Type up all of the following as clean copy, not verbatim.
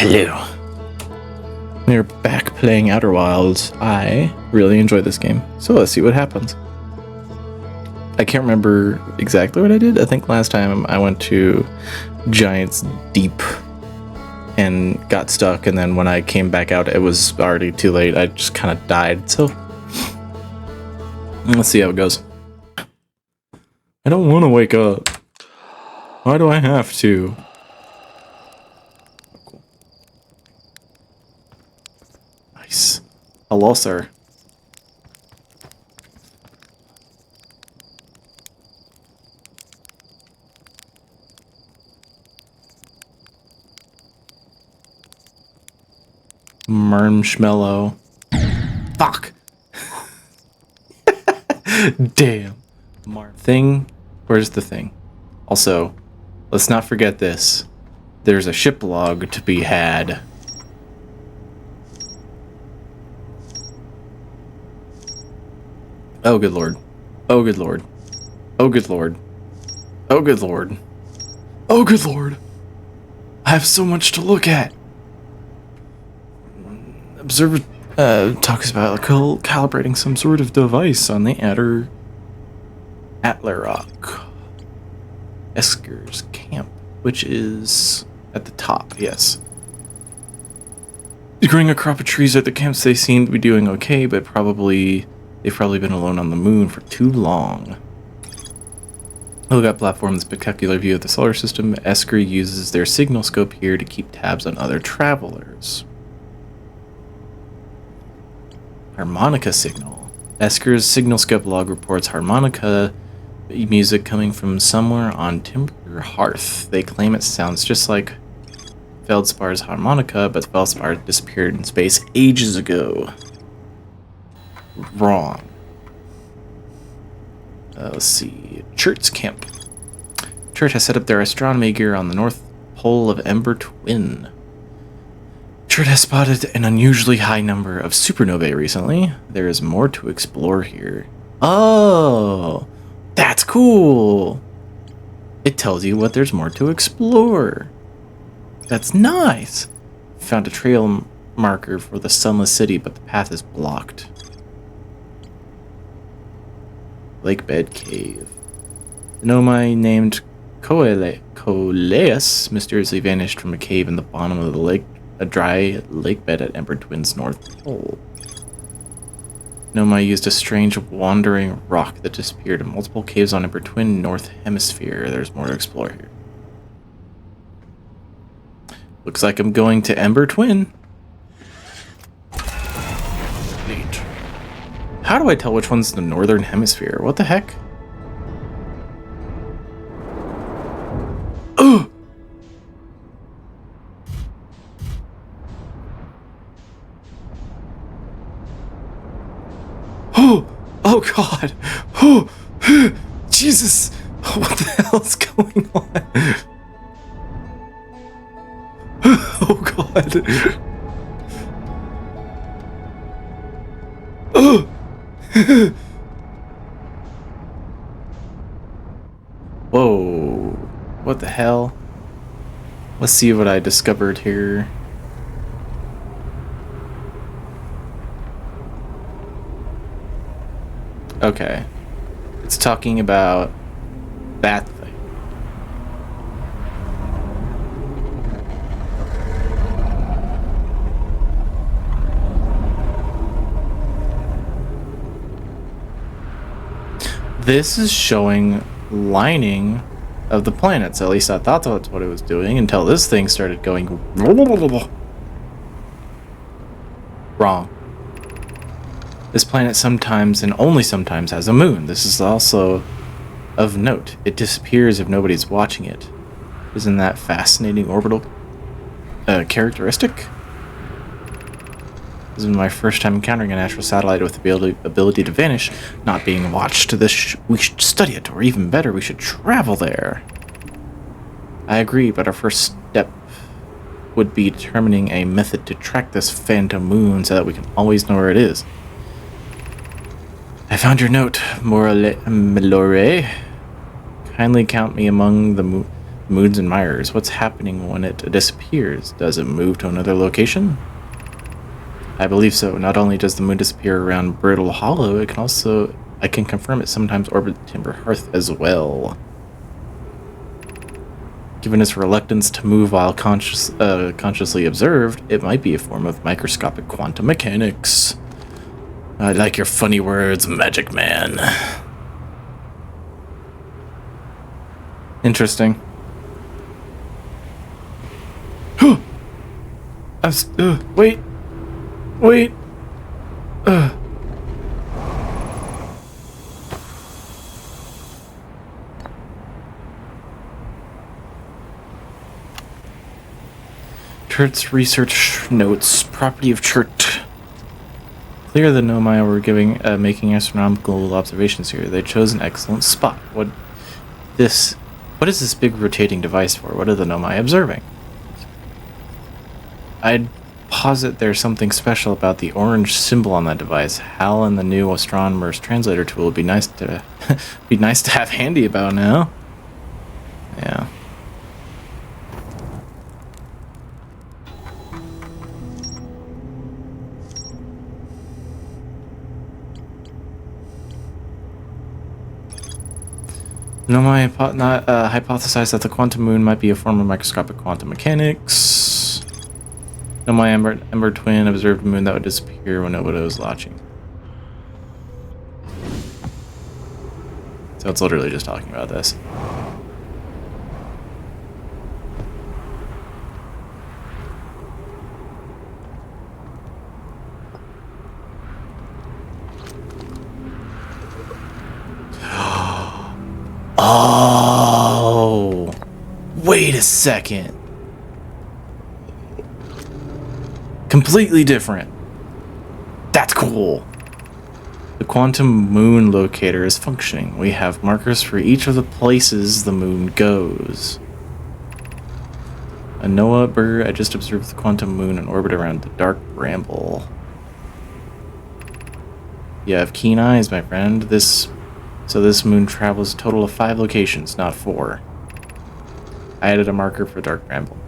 Hello. We're back playing Outer Wilds. I really enjoy this game, so let's see what happens. I can't remember exactly what I did. I think last time I went to Giant's Deep and got stuck, and then when I came back out, it was already too late. I just kind of died, so let's see how it goes. I don't want to wake up. Why do I have to? Cool. Nice. Hello, sir. Marshmallow. Fuck. Damn. Thing. Where's the thing? Also, let's not forget this. There's a ship log to be had. Oh, good lord. Oh, good lord. Oh, good lord. Oh, good lord. Oh, good lord. I have so much to look at. Observer talks about calibrating some sort of device on the Atlarock Esker's camp, which is at the top, yes. Growing a crop of trees at the camps, they seem to be doing okay, but they've probably been alone on the moon for too long. Look at platform, the spectacular view of the solar system. Esker uses their signal scope here to keep tabs on other travelers. Harmonica signal. Esker's signal scope log reports harmonica music coming from somewhere on Timber Hearth. They claim it sounds just like Feldspar's harmonica, but Feldspar disappeared in space ages ago. Wrong. Let's see. Churt's camp. Churt has set up their astronomy gear on the north pole of Ember Twin. Churt has spotted an unusually high number of supernovae recently. There is more to explore here. Oh, that's cool. It tells you what there's more to explore. That's nice. Found a trail marker for the Sunless City, but the path is blocked. Lakebed Cave. The Nomai named Coleus mysteriously vanished from a cave in the bottom of the lake. A dry lake bed at Ember Twin's north pole. Nomai used a strange wandering rock that disappeared in multiple caves on Ember Twin North Hemisphere. There's more to explore here. Looks like I'm going to Ember Twin. Neat. How do I tell which one's the Northern Hemisphere? What the heck? Ugh! Oh god! Oh, Jesus! What the hell is going on? Oh god! Oh! Whoa! What the hell? Let's see what I discovered here. Okay. It's talking about that thing. This is showing lining of the planets. At least I thought that's what it was doing until this thing started going wrong. This planet sometimes, and only sometimes, has a moon. This is also of note. It disappears if nobody's watching it. Isn't that fascinating orbital characteristic? This is my first time encountering a natural satellite with the ability to vanish, not being watched. We should study it, or even better, we should travel there. I agree, but our first step would be determining a method to track this phantom moon so that we can always know where it is. I found your note, Melore. Kindly count me among the Moons and Myers. What's happening when it disappears? Does it move to another location? I believe so. Not only does the moon disappear around Brittle Hollow, I can confirm it sometimes orbit Timber Hearth as well. Given its reluctance to move while consciously observed, it might be a form of microscopic quantum mechanics. I like your funny words, Magic Man. Interesting. Wait. Wait. Churt's research notes. Property of Churt. Clear the Nomai were making astronomical observations here. They chose an excellent spot. What is this big rotating device for? What are the Nomai observing? I'd posit there's something special about the orange symbol on that device. Hal and the new astronomer's translator tool would be nice to have handy about now. Yeah. Nomai hypothesized that the quantum moon might be a form of microscopic quantum mechanics. Nomai Ember Twin observed a moon that would disappear when nobody was watching. So it's literally just talking about this. Oh, wait a second. Completely different. That's cool. The quantum moon locator is functioning. We have markers for each of the places the moon goes. A Noah Burr, I just observed the quantum moon in orbit around the dark bramble. You have keen eyes, my friend. So this moon travels a total of 5 locations, not 4. I added a marker for dark bramble.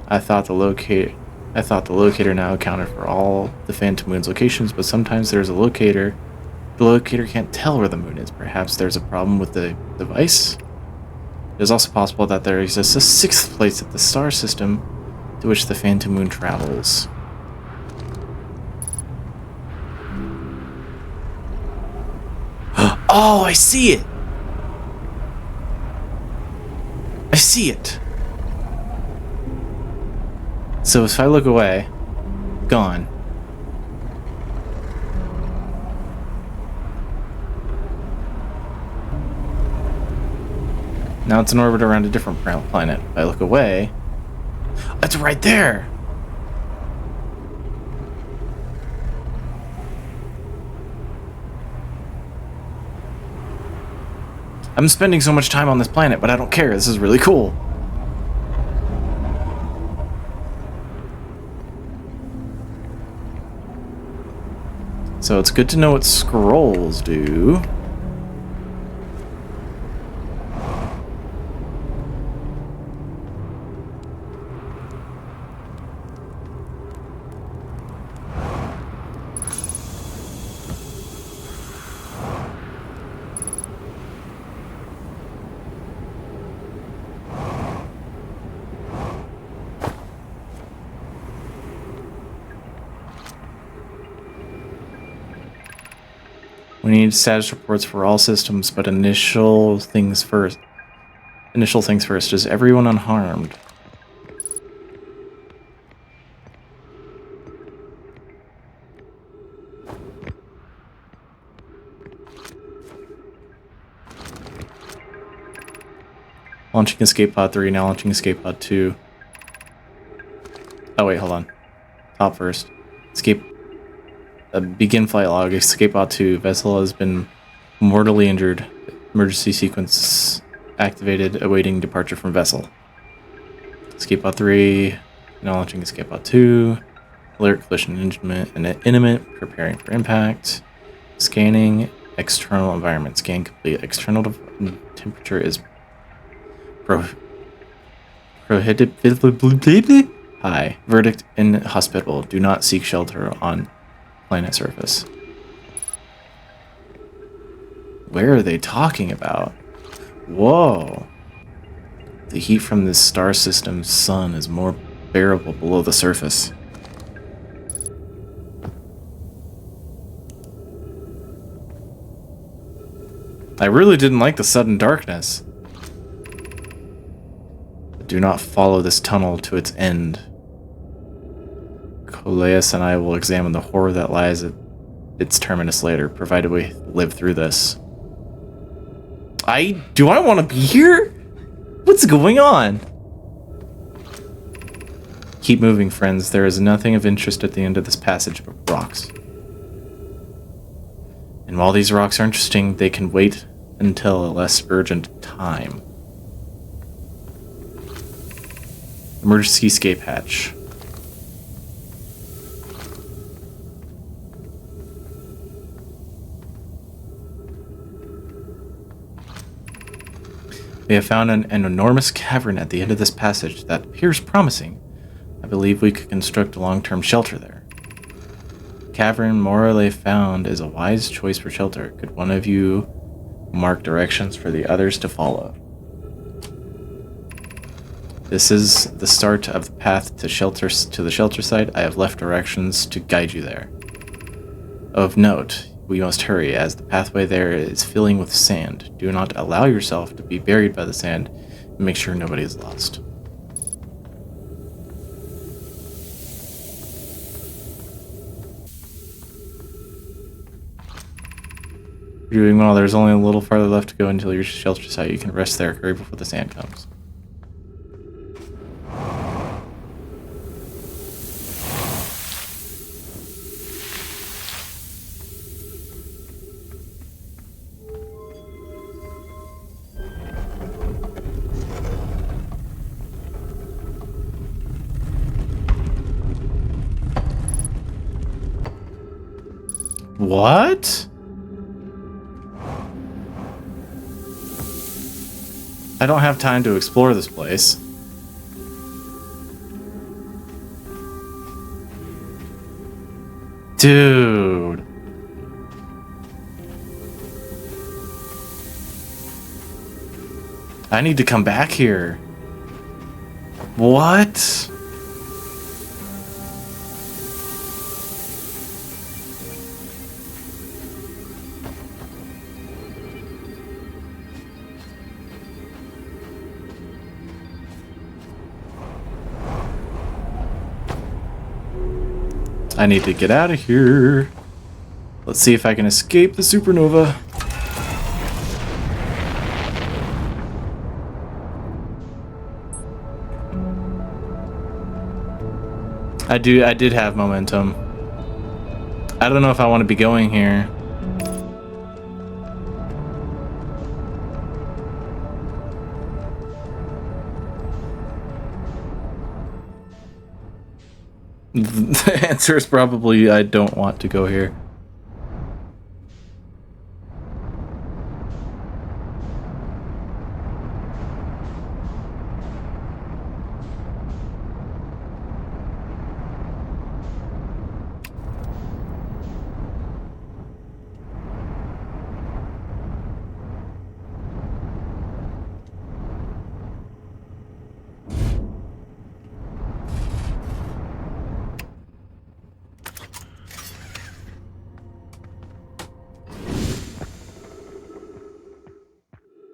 I thought the locator now accounted for all the Phantom Moon's locations, but sometimes there's a locator. The locator can't tell where the moon is. Perhaps there's a problem with the device? It is also possible that there exists a 6th place at the star system to which the Phantom Moon travels. Oh, I see it! I see it! So if I look away, gone. Now it's in orbit around a different planet. If I look away, it's right there! I'm spending so much time on this planet, but I don't care. This is really cool. So it's good to know what scrolls do. We need status reports for all systems, but initial things first. Is everyone unharmed? Launching escape pod 3, now launching escape pod 2. Oh wait, hold on. Top first. Begin flight log. Escape pod 2. Vessel has been mortally injured. Emergency sequence activated, awaiting departure from vessel. Escape pod 3. Now launching escape pod 2. Alert collision intimate. Preparing for impact. Scanning external environment. Scan complete. External temperature is Pro prohibited high. Verdict inhospitable. Do not seek shelter on planet surface. Where are they talking about? Whoa. The heat from this star system's sun is more bearable below the surface. I really didn't like the sudden darkness. Do not follow this tunnel to its end. Coleus and I will examine the horror that lies at its terminus later, provided we live through this. Do I want to be here? What's going on? Keep moving, friends. There is nothing of interest at the end of this passage but rocks. And while these rocks are interesting, they can wait until a less urgent time. Emergency escape hatch. We have found an enormous cavern at the end of this passage that appears promising. I believe we could construct a long-term shelter there. The cavern Morale found is a wise choice for shelter. Could one of you mark directions for the others to follow? This is the start of the path to the shelter site. I have left directions to guide you there. Of note, we must hurry, as the pathway there is filling with sand. Do not allow yourself to be buried by the sand, and make sure nobody is lost. You're doing well. There's only a little farther left to go until your shelter site. You can rest there, hurry before the sand comes. What? I don't have time to explore this place. Dude. I need to come back here. What? I need to get out of here. Let's see if I can escape the supernova. I did have momentum. I don't know if I want to be going here. The answer is probably I don't want to go here.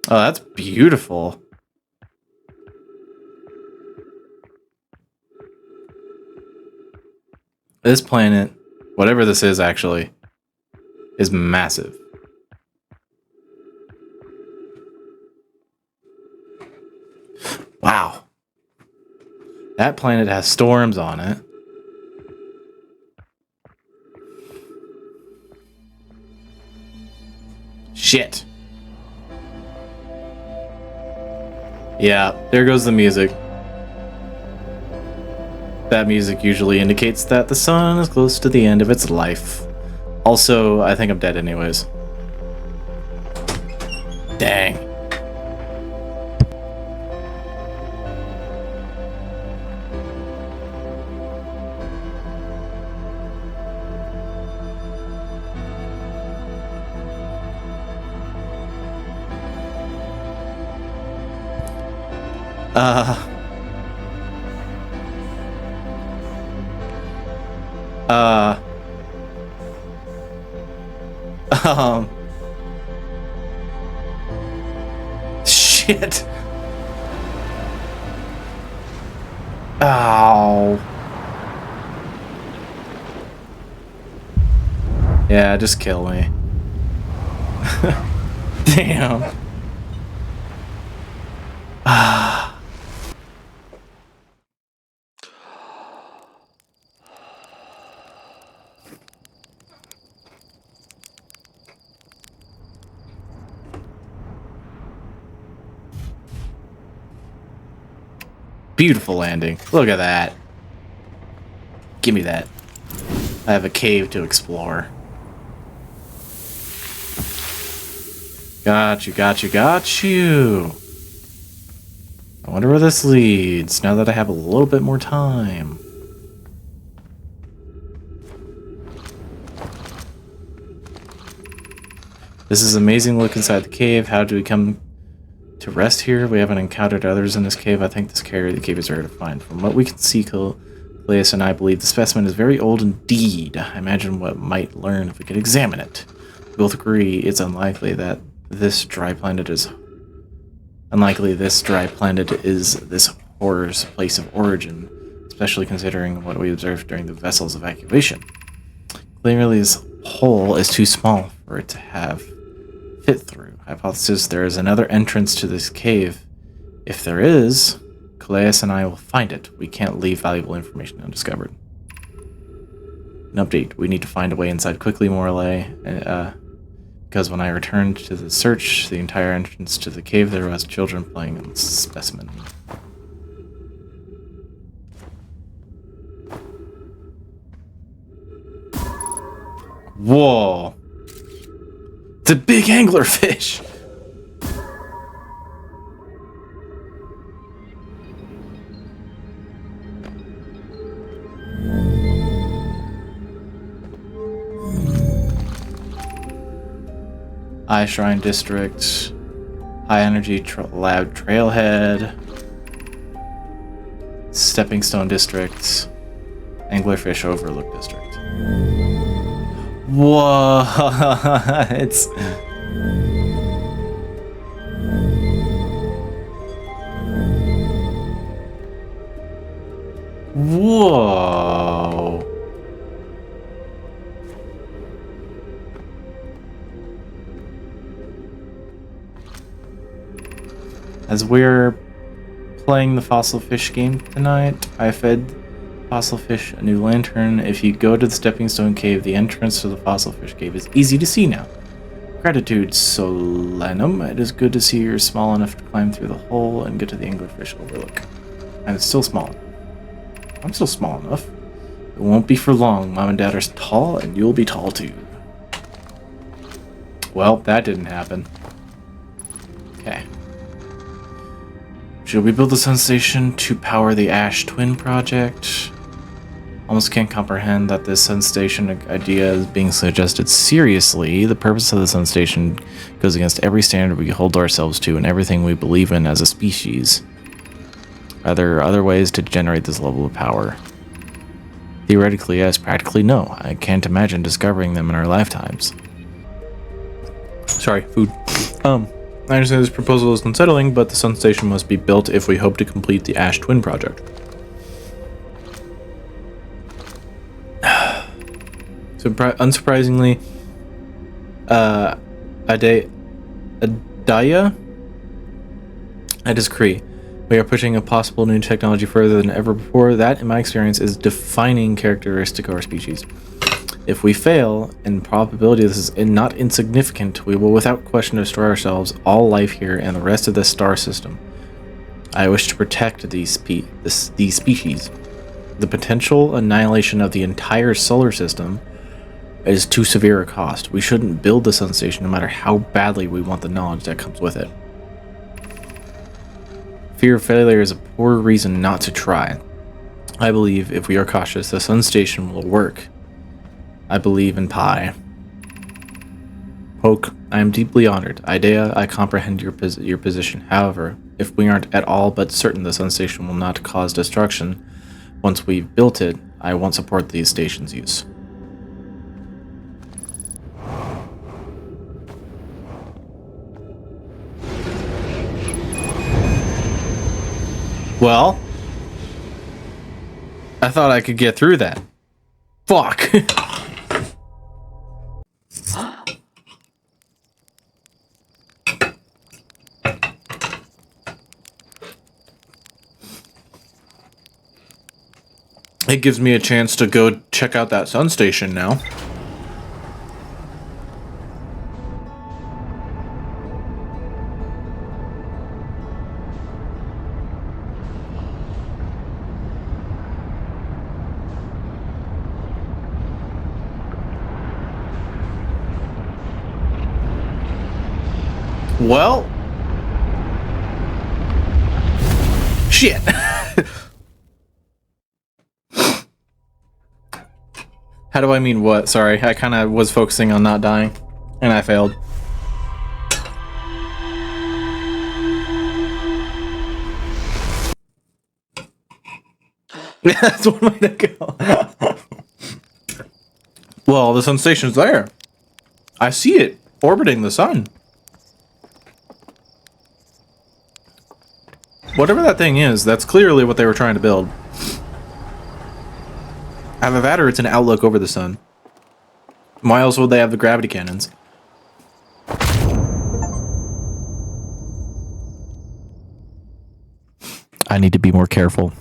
Oh, that's beautiful. This planet, whatever this is actually, is massive. Wow. That planet has storms on it. Shit. Yeah, there goes the music. That music usually indicates that the sun is close to the end of its life. Also, I think I'm dead anyways. Dang. Uh, um, shit. Ow. Yeah, just kill me. Damn. Ah. Beautiful landing. Look at that. Give me that. I have a cave to explore. Got you, got you, got you. I wonder where this leads, now that I have a little bit more time. This is an amazing look inside the cave. How do we come to rest here? We haven't encountered others in this cave. I think this area of the cave is rare to find. From what we can see, Cleus and I believe the specimen is very old indeed. I imagine what might learn if we could examine it. We both agree it's unlikely this dry planet is this horror's place of origin, especially considering what we observed during the vessel's evacuation. Clearly, this hole is too small for it to have fit through. Hypothesis: there is another entrance to this cave. If there is, Calais and I will find it. We can't leave valuable information undiscovered. An update: we need to find a way inside quickly, Morelay. Because when I returned to the search, the entire entrance to the cave, there was children playing on the specimen. Whoa! It's a big anglerfish! High Shrine District, High Energy Lab Trailhead, Stepping Stone District, Anglerfish Overlook District. What? Whoa. As we're playing the fossil fish game tonight, I fed fossil fish a new lantern. If you go to the Stepping Stone Cave, the entrance to the fossil fish cave is easy to see now. Gratitude, Solanum. It is good to see you're small enough to climb through the hole and get to the Anglerfish Overlook. I'm still small. I'm still small enough. It won't be for long. Mom and Dad are tall, and you'll be tall too. Well, that didn't happen. Okay. Should we build the sun station to power the Ash Twin project? Almost can't comprehend that this sun station idea is being suggested seriously. The purpose of the sun station goes against every standard we hold ourselves to and everything we believe in as a species. Are there other ways to generate this level of power? Theoretically, yes. Practically, no. I can't imagine discovering them in our lifetimes. Sorry, food. I understand this proposal is unsettling, but the sun station must be built if we hope to complete the Ash Twin project. So, unsurprisingly, Adaya? I disagree. We are pushing a possible new technology further than ever before. That, in my experience, is defining characteristic of our species. If we fail, and probability this is not insignificant, we will without question destroy ourselves, all life here, and the rest of the star system. I wish to protect these species. The potential annihilation of the entire solar system is too severe a cost. We shouldn't build the sun station no matter how badly we want the knowledge that comes with it. Fear of failure is a poor reason not to try. I believe if we are cautious, the sun station will work. I believe in Pi. Poke, I am deeply honored. Idea, I comprehend your position. However, If we aren't at all but certain the sun station will not cause destruction once we've built it, I won't support the station's use. Well, I thought I could get through that. Fuck. It gives me a chance to go check out that sun station now. Well, shit. How do I mean what? Sorry, I kind of was focusing on not dying, and I failed. That's one way to go. Well, the sun station's there. I see it orbiting the sun. Whatever that thing is, that's clearly what they were trying to build. Either that or it's an outlook over the sun. Why else would they have the gravity cannons? I need to be more careful.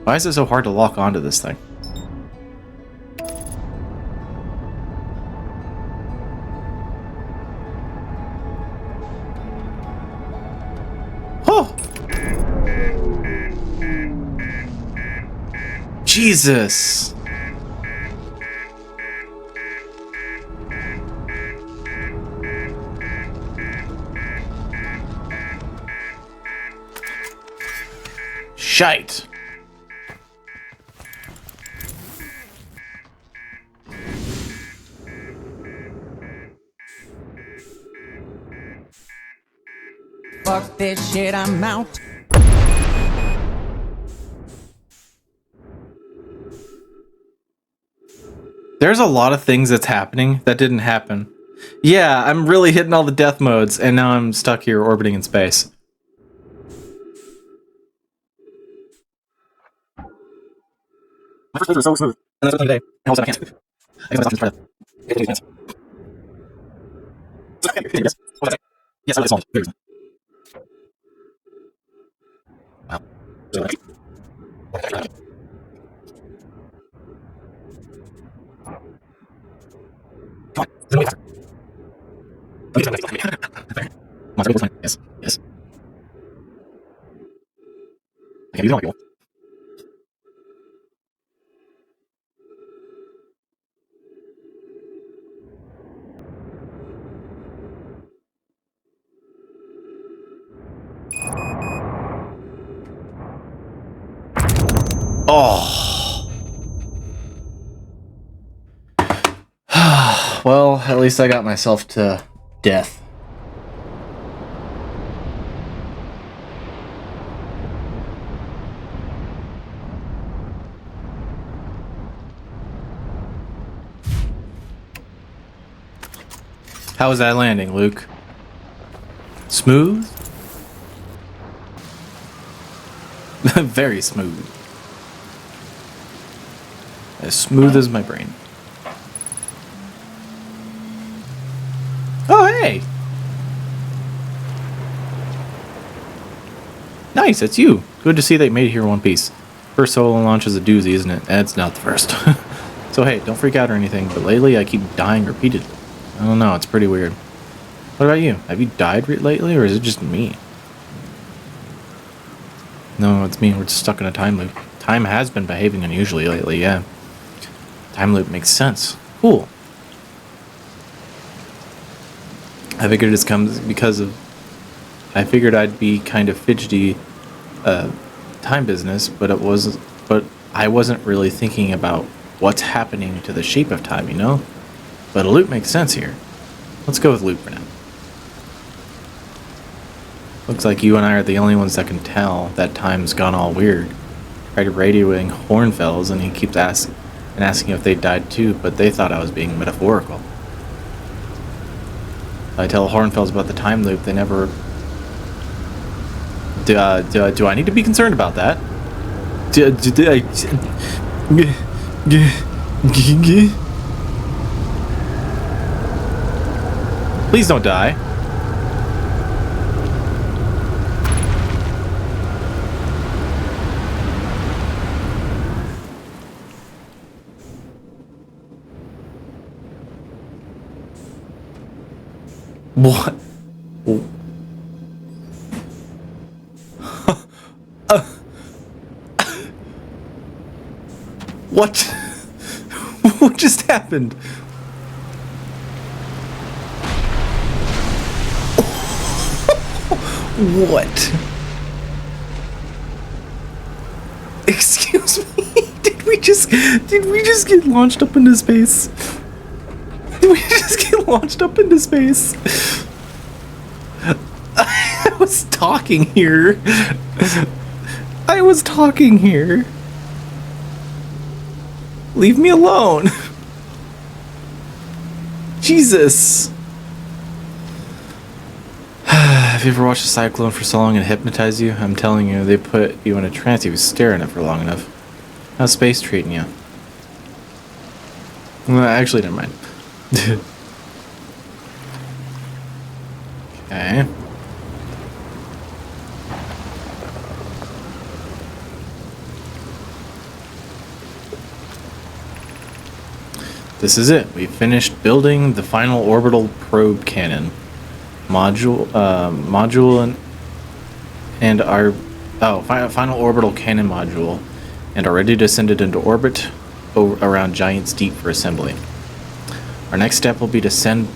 Why is it so hard to lock onto this thing? Oh! Jesus! Shite! Fuck this shit, I'm out. There's a lot of things that's happening that didn't happen. Yeah, I'm really hitting all the death modes, and now I'm stuck here orbiting in space. My first playthrough was so smooth, and that's what today. And all of a sudden I can't. I guess my options try to get to Yes. What was that? Yes, I really small. Very small. Wow. So, come on, there's no way faster. Let me try this. There. Come on, start fine. Yes, yes. I can't use it on my people. Oh. Well, at least I got myself to death. How was that landing, Luke? Smooth? Very smooth. As smooth as my brain. Oh, hey! Nice, it's you. Good to see that you made it here in one piece. First solo launch is a doozy, isn't it? It's not the first. So hey, don't freak out or anything, but lately I keep dying repeatedly. I don't know, it's pretty weird. What about you? Have you died lately, or is it just me? No, it's me. We're just stuck in a time loop. Time has been behaving unusually lately, yeah. Time loop makes sense. Cool. I figured it's comes because of... I figured I'd be kind of fidgety time business, but I wasn't really thinking about what's happening to the shape of time, you know? But a loop makes sense here. Let's go with loop for now. Looks like you and I are the only ones that can tell that time's gone all weird. Tried radioing Hornfells and he keeps asking if they died too, but they thought I was being metaphorical. I tell Hornfells about the time loop, they never... Do I need to be concerned about that? Please don't die. What? What? What just happened? What? Excuse me? Did we just get launched up into space? Did we just get launched up into space? I was talking here. I was talking here. Leave me alone. Jesus. Have you ever watched a cyclone for so long and hypnotize you? I'm telling you, they put you in a trance if you stare at it for long enough. How's space treating you? Well, actually, never mind. Okay. This is it. We finished building the final orbital probe cannon module and our final orbital cannon module, and are ready to send it into orbit around Giant's Deep for assembly. Our next step will be to send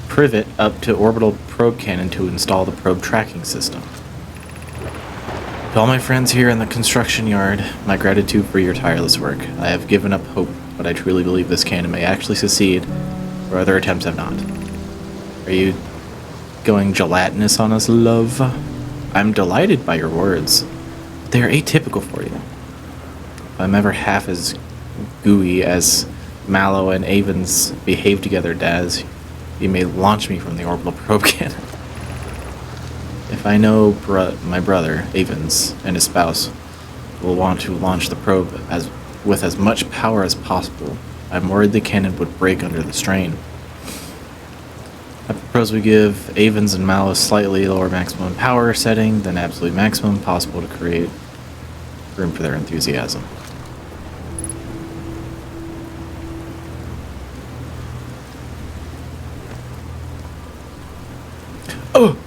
Privet up to orbital probe cannon to install the probe tracking system. To all my friends here in the construction yard, my gratitude for your tireless work. I have given up hope, but I truly believe this cannon may actually succeed, where other attempts have not. Are you going gelatinous on us, love? I'm delighted by your words. They are atypical for you. If I'm ever half as gooey as Mallow and Avens behave together, Daz, you may launch me from the orbital probe cannon. If I know my brother, Avens, and his spouse will want to launch the probe with as much power as possible, I'm worried the cannon would break under the strain. I propose we give Avens and Mallow slightly lower maximum power setting than absolute maximum possible to create room for their enthusiasm. Oh!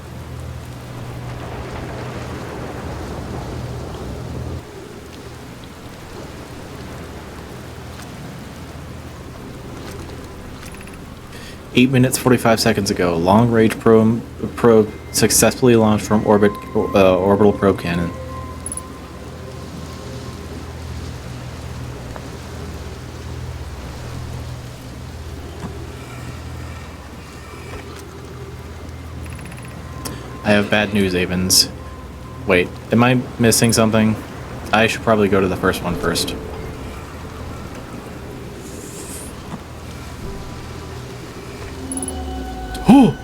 Eight minutes 45 seconds ago, long-range probe successfully launched from orbital probe cannon. I have bad news, Avens. Wait, am I missing something? I should probably go to the first one first. Oh!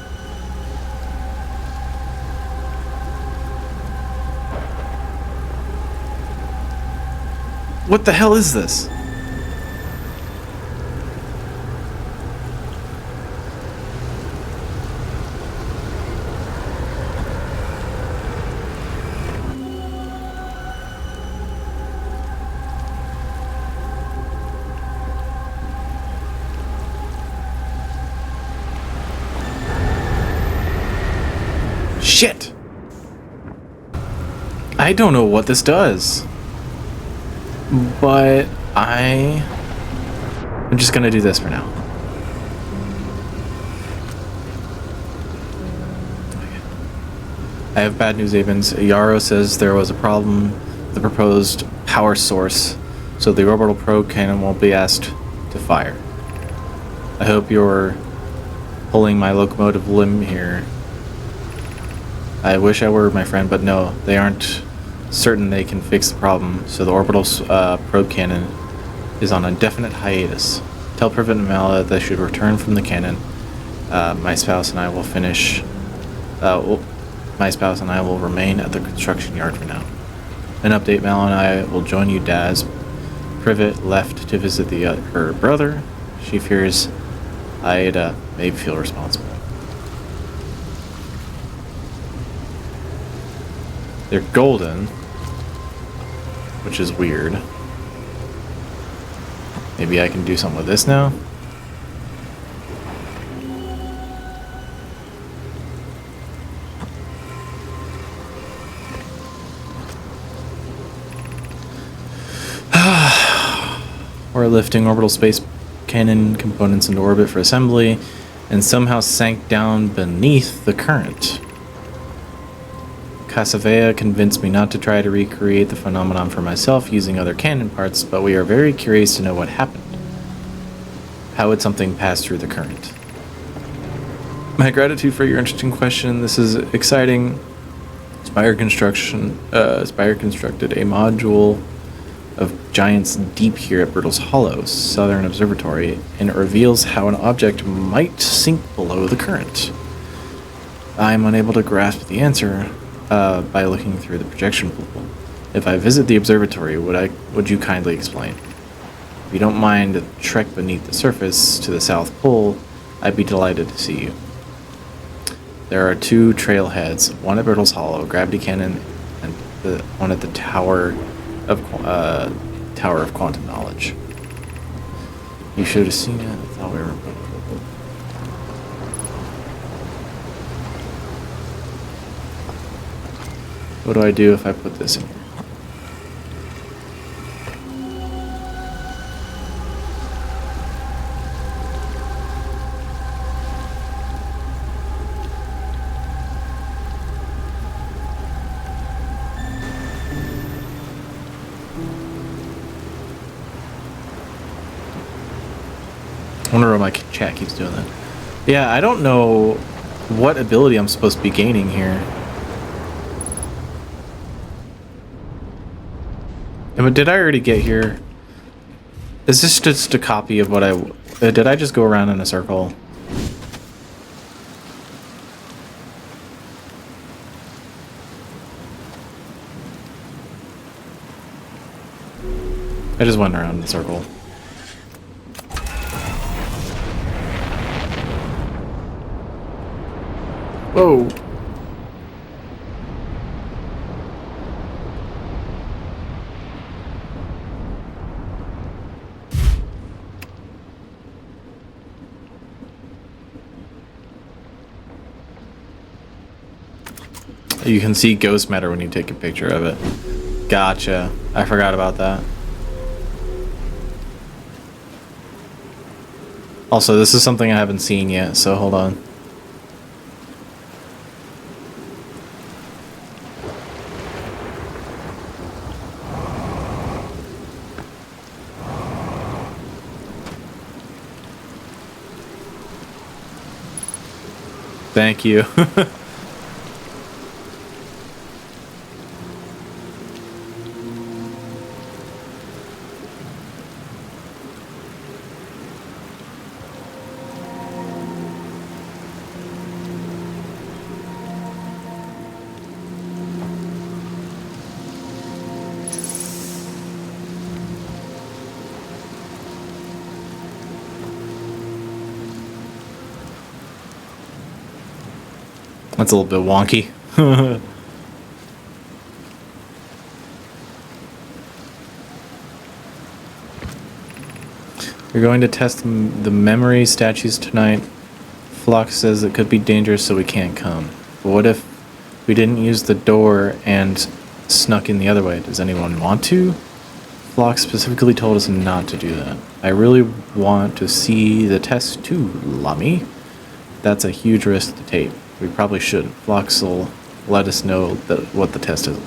What the hell is this? Shit! I don't know what this does. But I'm just gonna do this for now. I have bad news, Avens. Yarrow says there was a problem with the proposed power source, so the orbital probe cannon won't be asked to fire. I hope you're pulling my locomotive limb here. I wish I were, my friend, but no, they aren't certain they can fix the problem, so the orbital probe cannon is on indefinite hiatus. Tell Privet and Mala they should return from the cannon. My spouse and I will finish... my spouse and I will remain at the construction yard for now. An update, Mal and I will join you, Daz. Privet left to visit her brother. She fears I'd maybe feel responsible. They're golden, which is weird. Maybe I can do something with this now? We're lifting orbital space cannon components into orbit for assembly and somehow sank down beneath the current. Casavea convinced me not to try to recreate the phenomenon for myself using other cannon parts, but we are very curious to know what happened. How would something pass through the current? My gratitude for your interesting question. This is exciting. Spire constructed a module of giants deep here at Brittle's Hollow, Southern Observatory, and it reveals how an object might sink below the current. I am unable to grasp the answer by looking through the projection pool. If I visit the observatory, would you kindly explain? If you don't mind a trek beneath the surface to the South Pole, I'd be delighted to see you. There are two trailheads, one at Brittle's Hollow, Gravity Cannon, and the one at the Tower of Quantum Knowledge. You should have seen it. I thought we were... What do I do if I put this in here? I wonder why my chat keeps doing that. Yeah, I don't know what ability I'm supposed to be gaining here. But did I already get here? Is this just a copy of what I... did I just go around in a circle? I just went around in a circle. Whoa. You can see ghost matter when you take a picture of it. Gotcha. I forgot about that. Also, this is something I haven't seen yet, so hold on. Thank you. That's a little bit wonky. We're going to test the memory statues tonight. Flock says it could be dangerous, so we can't come. But what if we didn't use the door and snuck in the other way? Does anyone want to? Flock specifically told us not to do that. I really want to see the test too, Lummy. That's a huge risk to take. We probably shouldn't. Flox will let us know what the test is.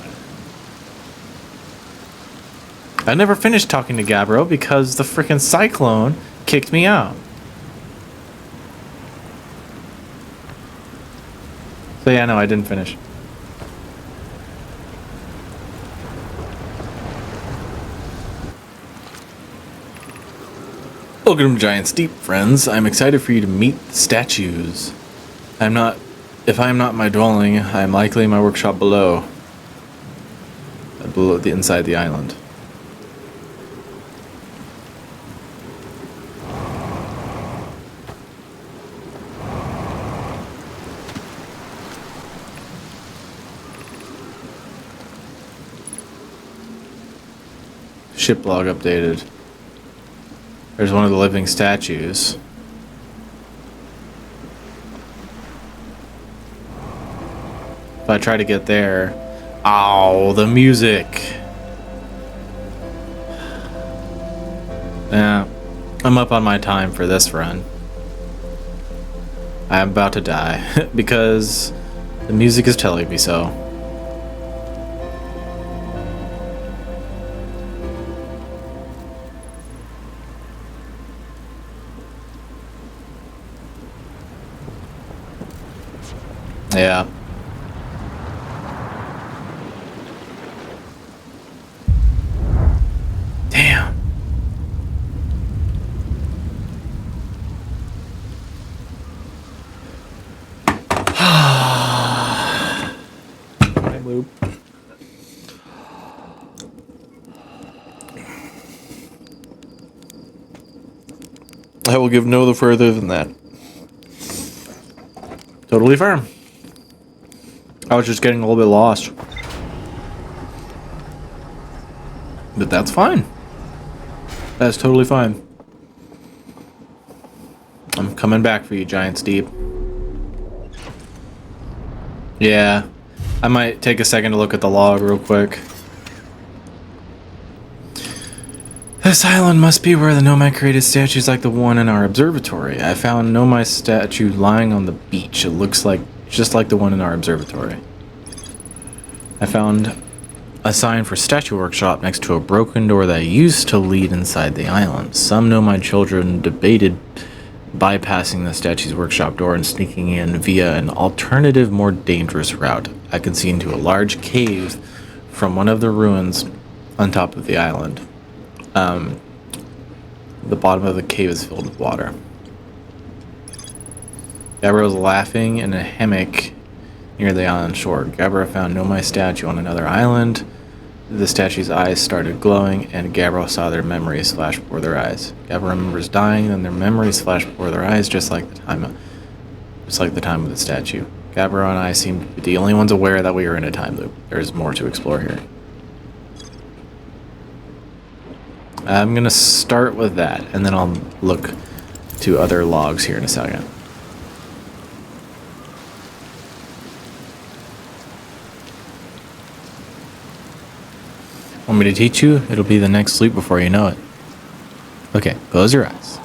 I never finished talking to Gabbro because the frickin' cyclone kicked me out. So yeah, no, I didn't finish. Welcome to Giant's Deep, friends. I'm excited for you to meet the statues. If I am not in my dwelling, I am likely in my workshop below the inside the island. Ship log updated. There's one of the living statues. If I try to get there... Ow, the music! Yeah, I'm up on my time for this run. I'm about to die, because the music is telling me so. Yeah. Damn. Time loop. I will give no further than that. Totally firm. I was just getting a little bit lost. But that's fine. That's totally fine. I'm coming back for you, Giant's Deep. Yeah. I might take a second to look at the log real quick. This island must be where the Nomad created statues like the one in our observatory. I found a Nomad statue lying on the beach. It looks like just like the one in our observatory. I found a sign for statue workshop next to a broken door that used to lead inside the island. Some Nomad children debated bypassing the statue's workshop door and sneaking in via an alternative, more dangerous route. I can see into a large cave from one of the ruins on top of the island. The bottom of the cave is filled with water. Gabriel was laughing in a hammock near the island shore. Gabriel found Nomai statue on another island. The statue's eyes started glowing, and Gabriel saw their memories flash before their eyes. Gabriel remembers dying, then their memories flash before their eyes, just like the time of the statue. Gabriel and I seem to be the only ones aware that we are in a time loop. There is more to explore here. I'm gonna start with that, and then I'll look to other logs here in a second. Want me to teach you? It'll be the next sleep before you know it. Okay, close your eyes.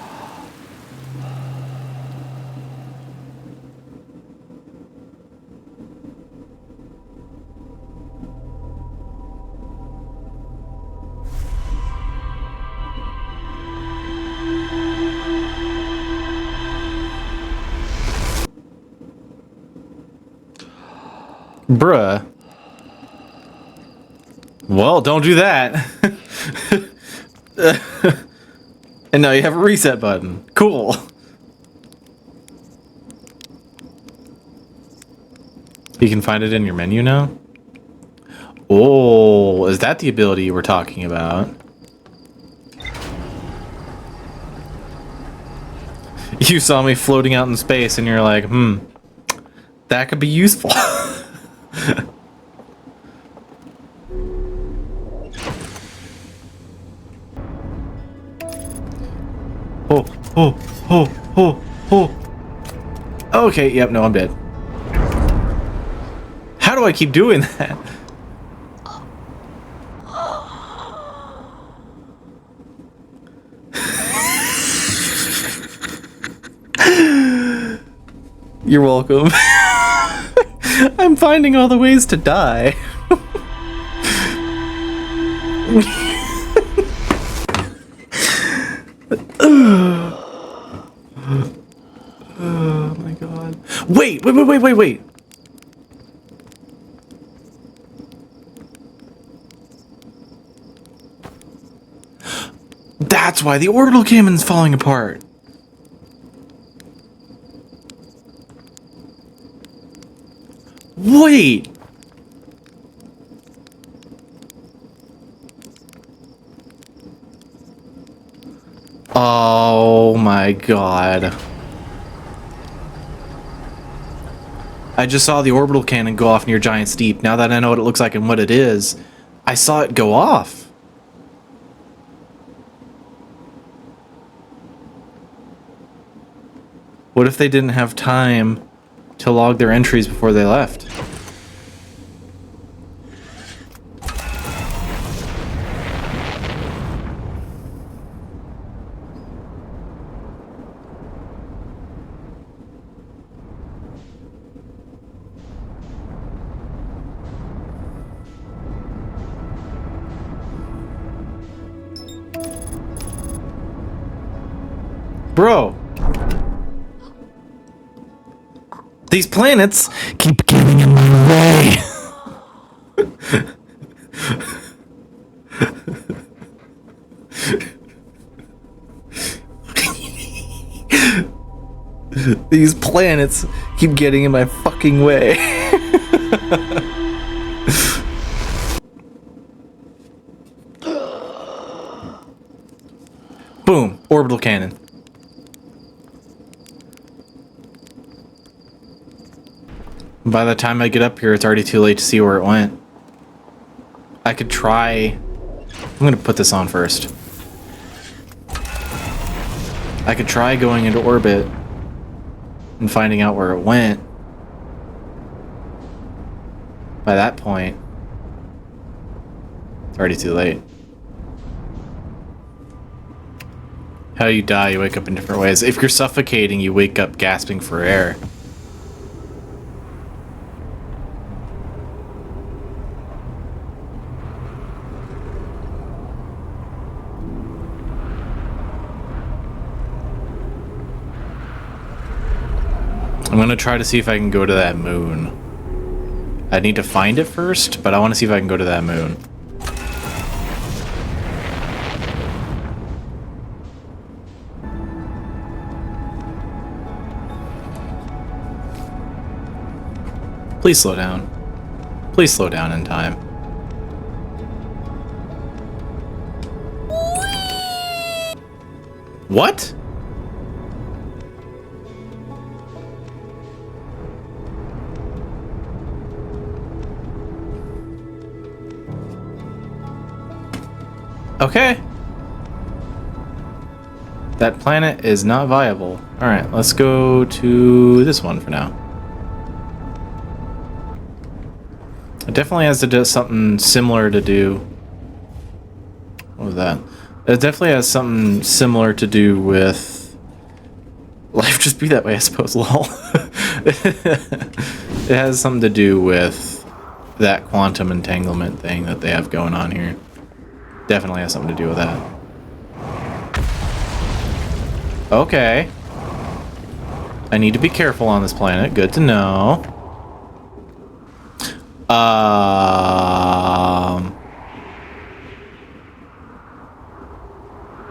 Bruh. Well, don't do that. And now you have a reset button. Cool. You can find it in your menu now? Oh, is that the ability you were talking about? You saw me floating out in space and you're like, that could be useful. Oh. Okay, yep, no, I'm dead. How do I keep doing that? You're welcome. I'm finding all the ways to die. Oh my god. Wait. That's why the orbital cannon's falling apart. Wait! Oh my god. I just saw the orbital cannon go off near Giant Steep. Now that I know what it looks like and what it is, I saw it go off. What if they didn't have time to log their entries before they left? Bro, these planets keep getting in my way. These planets keep getting in my fucking way. Boom, orbital cannon. By the time I get up here, it's already too late to see where it went. I could try... I'm gonna put this on first. I could try going into orbit and finding out where it went. By that point, it's already too late. How you die, you wake up in different ways. If you're suffocating, you wake up gasping for air. I'm gonna try to see if I can go to that moon. I need to find it first, but I want to see if I can go to that moon. Please slow down. Please slow down in time. What? Okay. That planet is not viable. Alright, let's go to this one for now. It definitely has to do something similar to do... What was that? It definitely has something similar to do with... Life just be that way, I suppose, lol. It has something to do with that quantum entanglement thing that they have going on here. Definitely has something to do with that. Okay. I need to be careful on this planet. Good to know.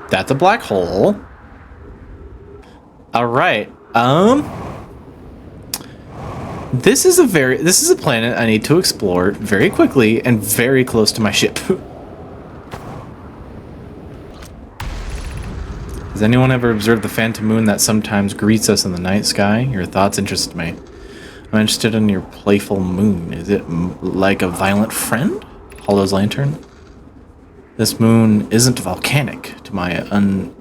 That's a black hole. All right. This is a planet I need to explore very quickly and very close to my ship. Has anyone ever observed the phantom moon that sometimes greets us in the night sky? Your thoughts interest me. I'm interested in your playful moon. Is it like a violent friend? Hollow's lantern? This moon isn't volcanic to my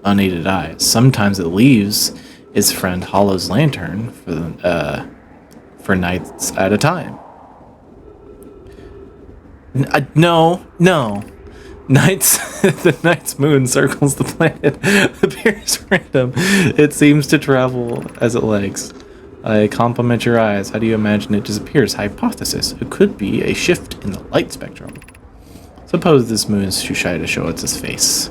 unaided eyes. Sometimes it leaves its friend Hollow's lantern for nights at a time. No. The night's moon circles the planet. Appears random. It seems to travel as it lags. I compliment your eyes. How do you imagine it disappears? Hypothesis. It could be a shift in the light spectrum. Suppose this moon is too shy to show its face.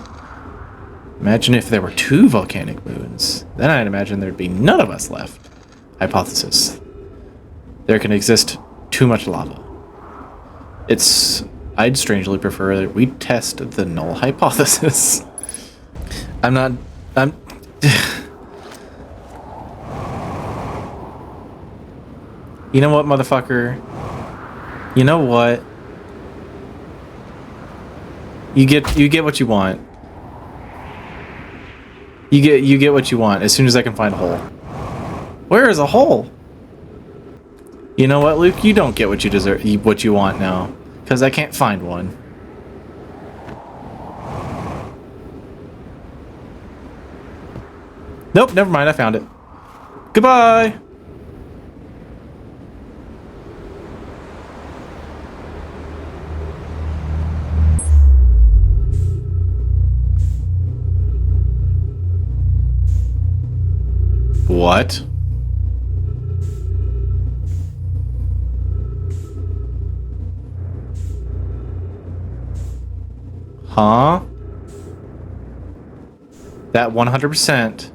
Imagine if there were 2 volcanic moons. Then I'd imagine there'd be none of us left. Hypothesis. There can exist too much lava. I'd strangely prefer that we test the null hypothesis. I'm not... I'm... You know what, motherfucker? You know what? You get what you want. You get what you want as soon as I can find a hole. Where is a hole? You know what, Luke? You don't get what you deserve, what you want now, because I can't find one. Nope, never mind. I found it. Goodbye. What? Huh? That 100%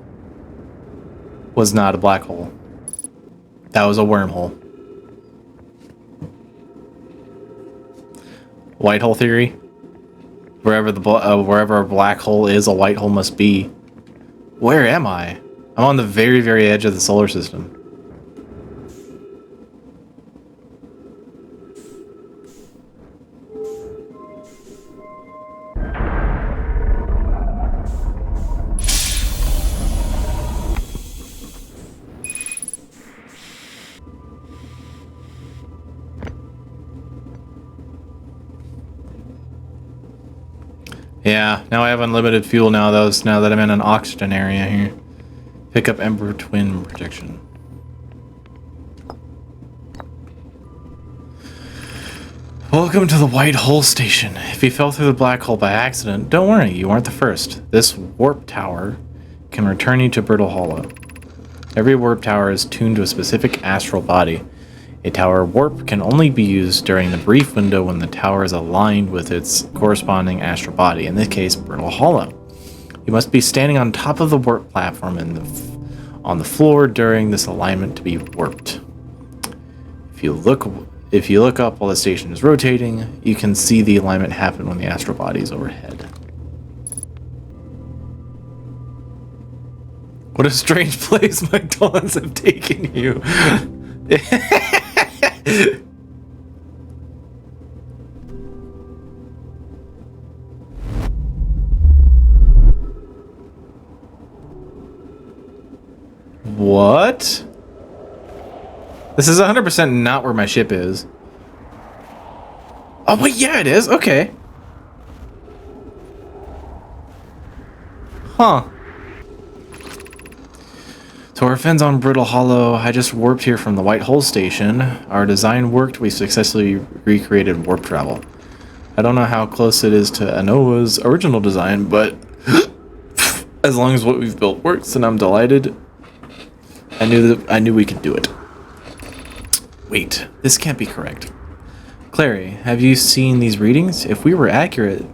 was not a black hole. That was a wormhole. White hole theory. Wherever wherever a black hole is, a white hole must be. Where am I? I'm on the very, very edge of the solar system. Yeah, now I have unlimited fuel now that I'm in an oxygen area here. Pick up Ember Twin projection. Welcome to the White Hole Station. If you fell through the black hole by accident, don't worry, you aren't the first. This warp tower can return you to Brittle Hollow. Every warp tower is tuned to a specific astral body. A tower warp can only be used during the brief window when the tower is aligned with its corresponding astral body, in this case, Brittle Hollow. You must be standing on top of the warp platform on the floor during this alignment to be warped. If you look up while the station is rotating, you can see the alignment happen when the astral body is overhead. What a strange place my dawns have taken you. What? This is 100% not where my ship is. Oh, wait, yeah, it is. Okay. Huh. So our fins on Brittle Hollow. I just warped here from the White Hole Station. Our design worked. We successfully recreated warp travel. I don't know how close it is to Anoa's original design, but as long as what we've built works, then I'm delighted. I knew we could do it. Wait, this can't be correct. Clary, have you seen these readings? If we were accurate,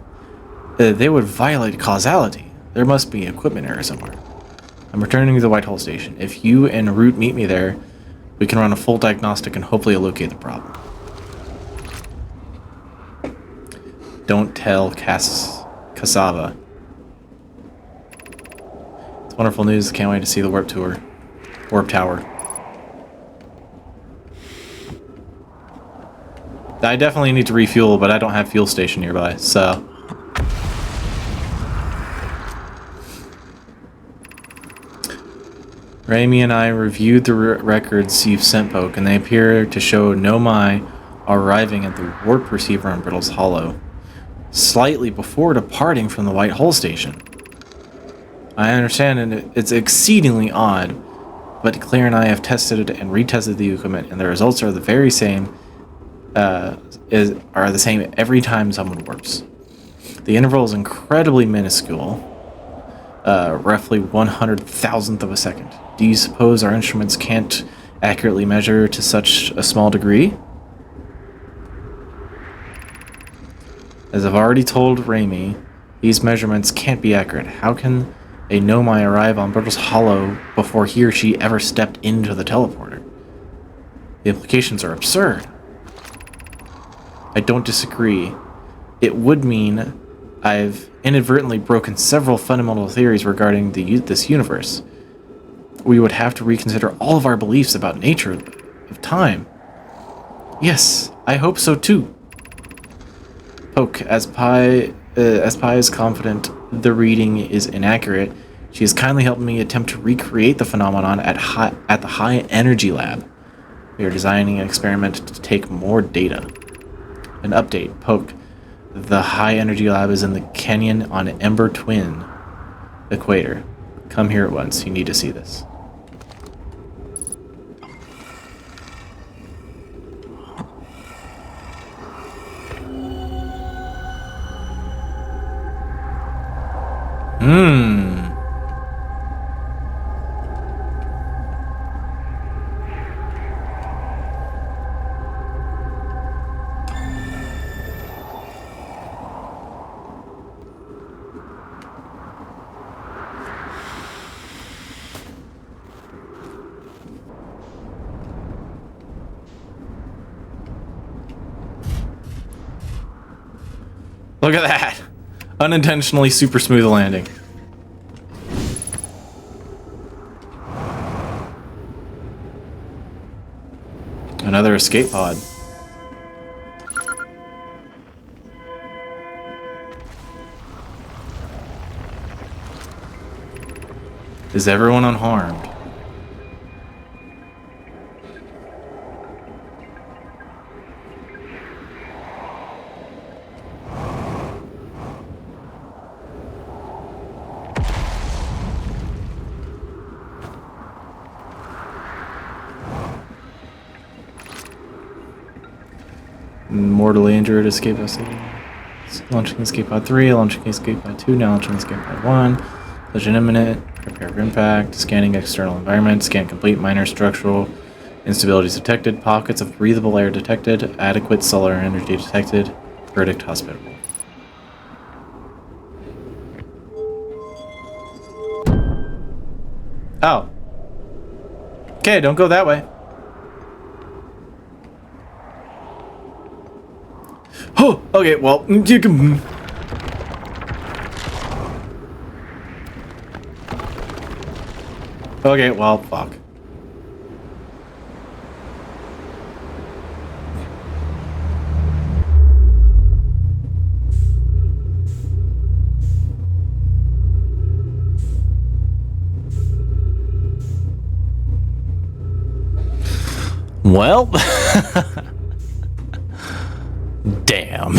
they would violate causality. There must be equipment error somewhere. I'm returning to the White Hole Station. If you and Root meet me there, we can run a full diagnostic and hopefully locate the problem. Don't tell Cassava. It's wonderful news. Can't wait to see the warp tower. I definitely need to refuel, but I don't have fuel station nearby, so. Raimi and I reviewed the records you've sent Poke, and they appear to show Nomai arriving at the warp receiver on Brittle's Hollow, slightly before departing from the White Hole Station. I understand, and it's exceedingly odd, but Claire and I have tested and retested the equipment, and the results are the very same. Are the same every time someone warps. The interval is incredibly minuscule, roughly 100,000th of a second. Do you suppose our instruments can't accurately measure to such a small degree? As I've already told Raimi, these measurements can't be accurate. How can a Nomai arrive on Brittle's Hollow before he or she ever stepped into the teleporter? The implications are absurd. I don't disagree. It would mean I've inadvertently broken several fundamental theories regarding this universe. We would have to reconsider all of our beliefs about nature, of time. Yes, I hope so too. Poke, as Pi is confident the reading is inaccurate, she has kindly helped me attempt to recreate the phenomenon at the High Energy Lab. We are designing an experiment to take more data. An update, Poke. The High Energy Lab is in the canyon on Ember Twin Equator. Come here at once. You need to see this. Look at that! Unintentionally super smooth landing. Another escape pod. Is everyone unharmed? Mortally injured, escape pod. Launching escape pod 3, launching escape pod 2, now launching escape pod 1. Collision imminent, prepare for impact, scanning external environment, scan complete, minor structural instabilities detected, pockets of breathable air detected, adequate solar energy detected, verdict hospitable. Oh. Okay, don't go that way. Oh, okay, well, you can... Okay, well, fuck. Well... Damn.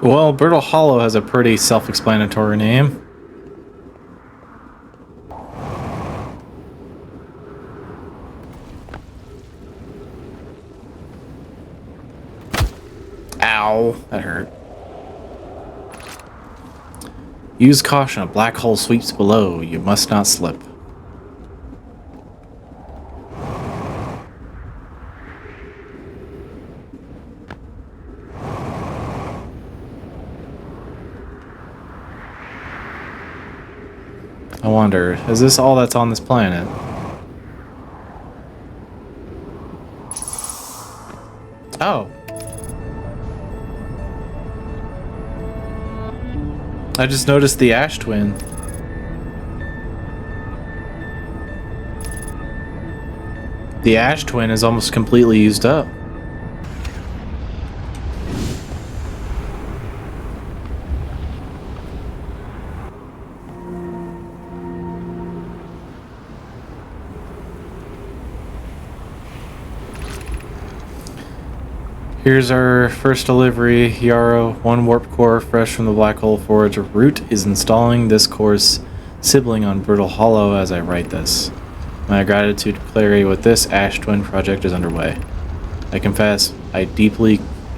Well, Brittle Hollow has a pretty self-explanatory name. Ow, that hurt. Use caution, a black hole sweeps below. You must not slip. I wonder, is this all that's on this planet? Oh. I just noticed the ash twin. The ash twin is almost completely used up. Here's our first delivery, Yarrow. 1 warp core fresh from the black hole forge. Root is installing this core's sibling on Brittle Hollow as I write this. My gratitude to clarity with this Ash Twin project is underway. I confess, I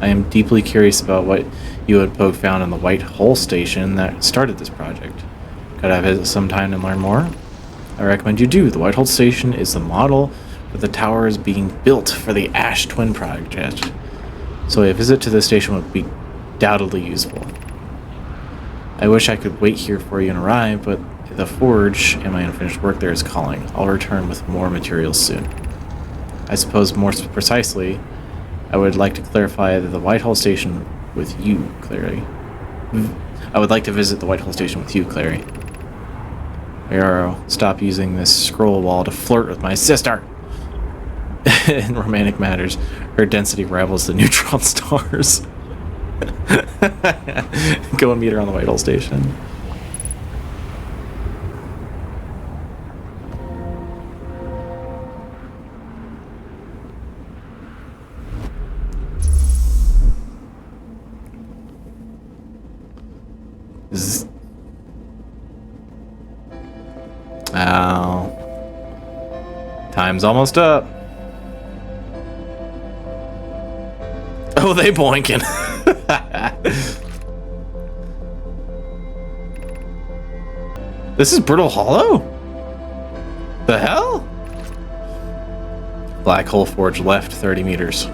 am deeply curious about what you and Poke found in the White Hole station that started this project. Could I visit sometime and learn more? I recommend you do. The White Hole station is the model for the tower is being built for the Ash Twin project. So a visit to the station would be undoubtedly useful. I wish I could wait here for you and arrive, but the forge and my unfinished work there is calling. I'll return with more materials soon. I suppose more precisely, I would like to clarify that the Whitehall Station with you, Clary. I would like to visit the Whitehall Station with you, Clary. Yarrow, stop using this scroll wall to flirt with my sister. In romantic matters, her density rivals the neutron stars. Go and meet her on the Whitehall Station. Ow. Time's almost up. Oh, they boinking. This is Brittle Hollow? The hell? Black Hole Forge left 30 meters.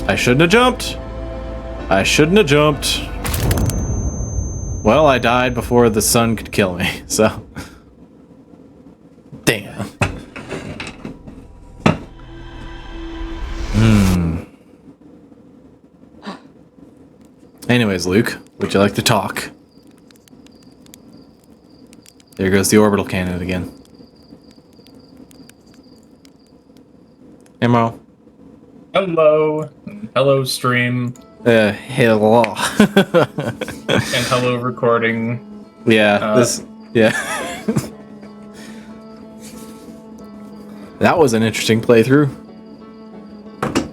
I shouldn't have jumped. I shouldn't have jumped. Well, I died before the sun could kill me, so. Damn. Anyways, Luke, would you like to talk? There goes the orbital cannon again. Ammo. Hello. Hello, stream. Hello. And hello, recording. Yeah, yeah. That was an interesting playthrough.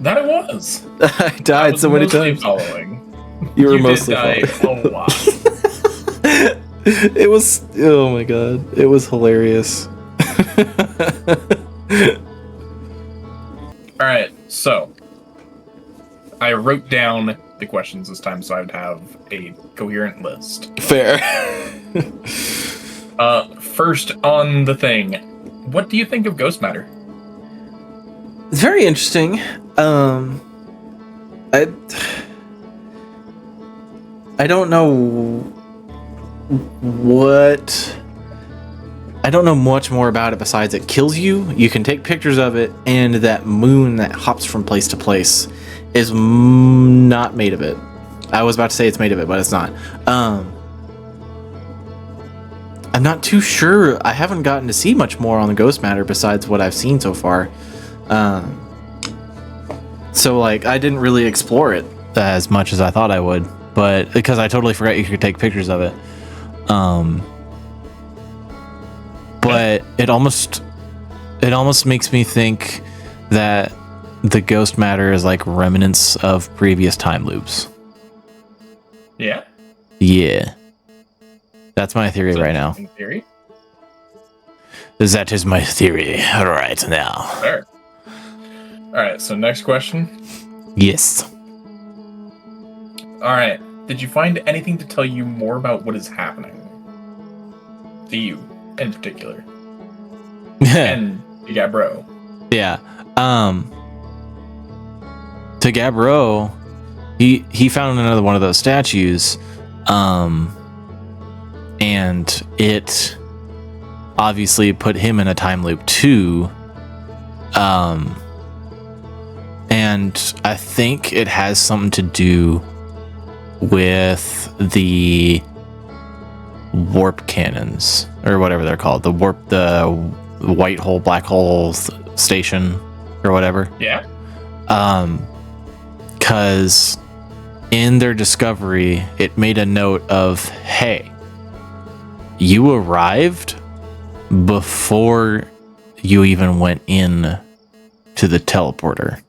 That it was. I died so many times. Following. You were mostly following. A lot. It was, oh my god, it was hilarious. Alright, so I wrote down the questions this time so I'd have a coherent list. Fair. First on the thing, what do you think of ghost matter? It's very interesting. I don't know what... I don't know much more about it besides it kills you. You can take pictures of it, and that moon that hops from place to place is not made of it. I was about to say it's made of it, but it's not. I'm not too sure. I haven't gotten to see much more on the ghost matter besides what I've seen so far. So, like, I didn't really explore it as much as I thought I would, but because I totally forgot you could take pictures of it. But it almost makes me think that the ghost matter is like remnants of previous time loops. Yeah? Yeah. That's my theory right now. Theory? That is my theory right now. Fair. Alright, so next question. Yes. Alright, did you find anything to tell you more about what is happening? To you, in particular. And to Gabbro. Yeah. To Gabbro, he found another one of those statues, and it obviously put him in a time loop too. And I think it has something to do with the warp cannons or whatever they're called, the white hole, black hole station or whatever. Yeah. Because in their discovery, it made a note of, hey, you arrived before you even went in to the teleporter.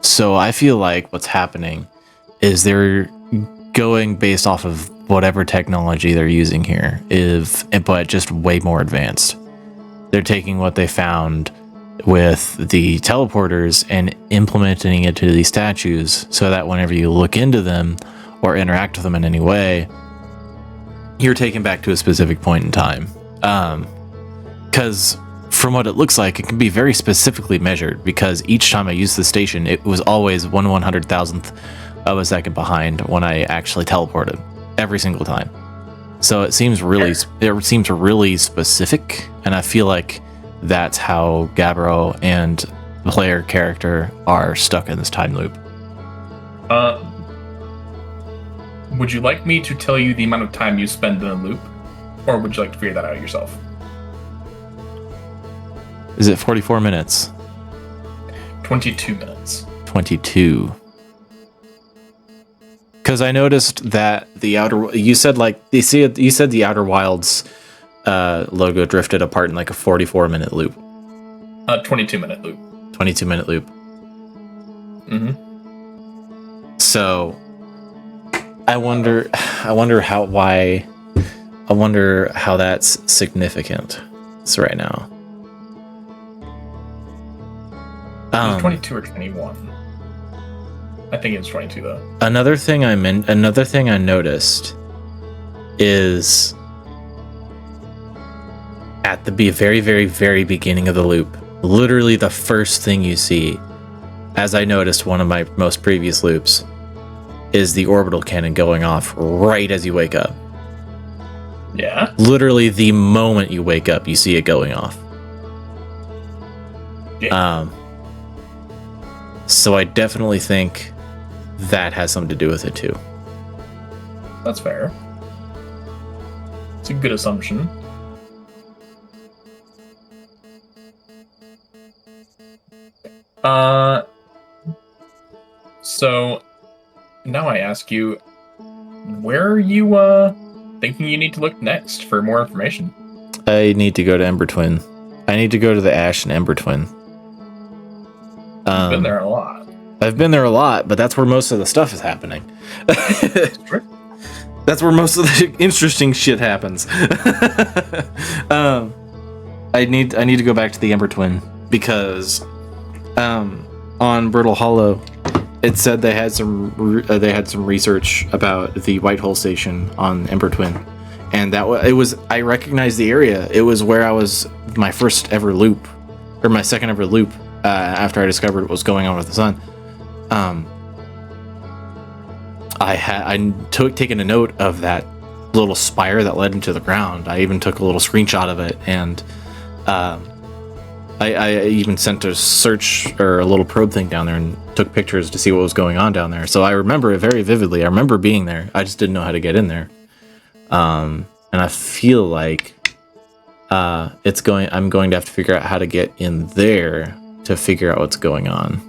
So I feel like what's happening is they're going based off of whatever technology they're using here, but just way more advanced. They're taking what they found with the teleporters and implementing it to these statues so that whenever you look into them or interact with them in any way, you're taken back to a specific point in time. Because from what it looks like, it can be very specifically measured, because each time I used the station, it was always 1/100,000th of a second behind when I actually teleported every single time. So it seems really specific, and I feel like that's how Gabbro and the player character are stuck in this time loop. Would you like me to tell you the amount of time you spend in a loop, or would you like to figure that out yourself? Is it 44 minutes? 22 minutes. 22. Because I noticed that you said the Outer Wilds logo drifted apart in like a 44-minute loop. 22-minute loop. 22-minute loop. Mm-hmm. So I wonder how that's significant. It's right now. It was 22 or 21. I think it was 22 though. Another thing I noticed is at the very, very, very beginning of the loop, literally the first thing you see, as I noticed one of my most previous loops, is the orbital cannon going off right as you wake up. Yeah. Literally the moment you wake up, you see it going off. Yeah. So I definitely think that has something to do with it too. That's fair. It's a good assumption. So now I ask you, where are you thinking you need to look next for more information? I need to go to Ember Twin. I need to go to the Ash and Ember Twin. You've been there a lot. I've been there a lot, but that's where most of the stuff is happening. That's where most of the interesting shit happens. I need to go back to the Ember Twin because on Brittle Hollow, it said they had some research about the White Hole Station on Ember Twin, and I recognized the area. It was where I was my first ever loop, or my second ever loop after I discovered what was going on with the sun. I taken a note of that little spire that led into the ground. I even took a little screenshot of it, and I even sent a search or a little probe thing down there and took pictures to see what was going on down there. So I remember it very vividly. I remember being there. I just didn't know how to get in there. And I feel like I'm going to have to figure out how to get in there to figure out what's going on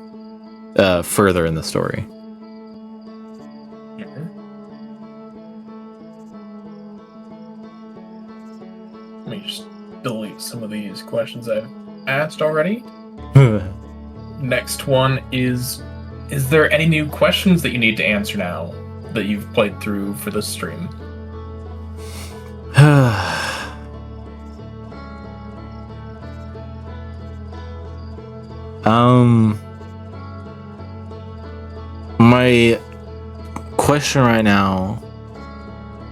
further in the story. Let me just delete some of these questions I've asked already. Next one is there any new questions that you need to answer now that you've played through for this stream? My question right now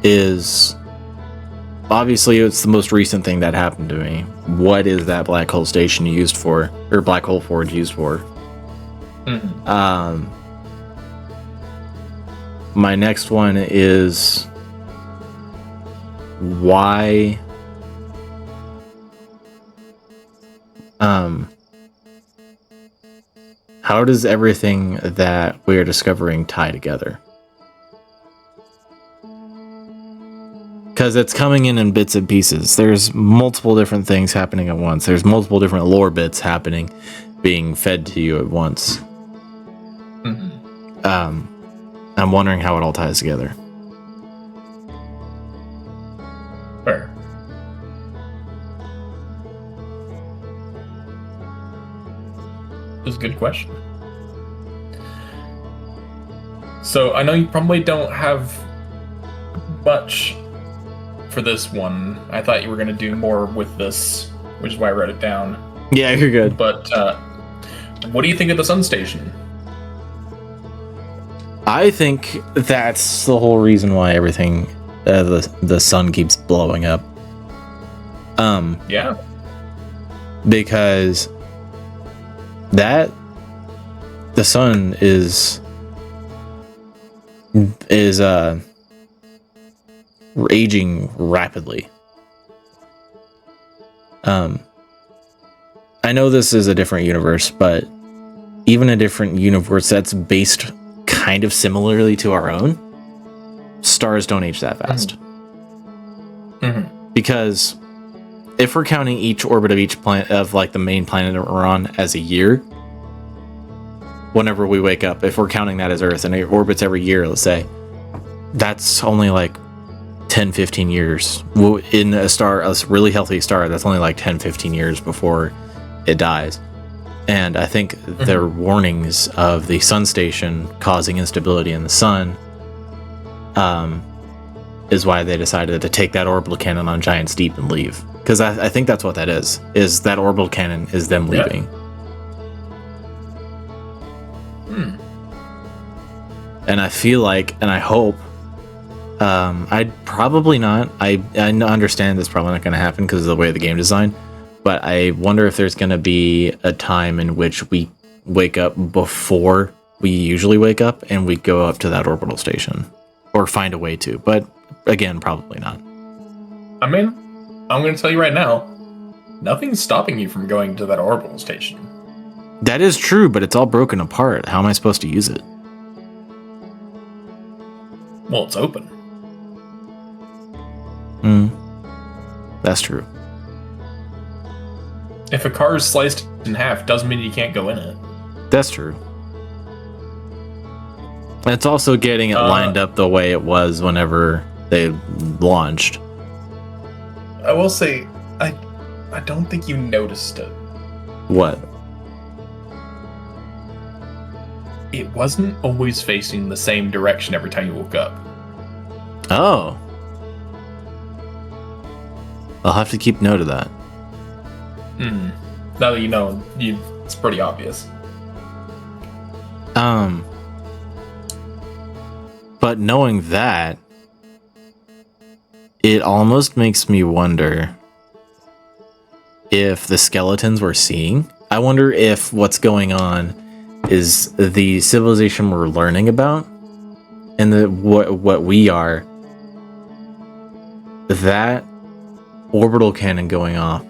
is, obviously it's the most recent thing that happened to me. What is that black hole station used for, or black hole forge used for? Mm-hmm. My next one is, why how does everything that we're discovering tie together? Because it's coming in bits and pieces. There's multiple different things happening at once. There's multiple different lore bits happening, being fed to you at once. Mm-hmm. I'm wondering how it all ties together. Fair. That's a good question. So I know you probably don't have much for this one. I thought you were going to do more with this, which is why I wrote it down. Yeah, you're good. But what do you think of the sun station? I think that's the whole reason why everything, the sun keeps blowing up. Yeah. Because the sun is aging rapidly. I know this is a different universe, but even a different universe that's based kind of similarly to our own, stars don't age that fast. Because if we're counting each orbit of each planet, of like the main planet that we're on, as a year, whenever we wake up, if we're counting that as Earth and it orbits every year, let's say, that's only like 10-15 years. In a really healthy star, that's only like 10-15 years before it dies. And I think their warnings of the sun station causing instability in the sun is why they decided to take that orbital cannon on Giant's Deep and leave. Because I think that's what that is that orbital cannon is them leaving. And I feel like, and I hope, I'd probably not. I understand it's probably not going to happen because of the way the game designed. But I wonder if there's going to be a time in which we wake up before we usually wake up and we go up to that orbital station. Or find a way to. But again, probably not. I mean, I'm going to tell you right now, nothing's stopping you from going to that orbital station. That is true, but it's all broken apart. How am I supposed to use it? Well, it's open. That's true. If a car is sliced in half, doesn't mean you can't go in it. That's true. It's also getting it lined up the way it was whenever they launched. I will say, I don't think you noticed it. What? It wasn't always facing the same direction every time you woke up. Oh. I'll have to keep note of that. Now that you know, it's pretty obvious. But knowing that, it almost makes me wonder if the skeletons we're seeing, I wonder if what's going on is the civilization we're learning about and what we are, that orbital cannon going off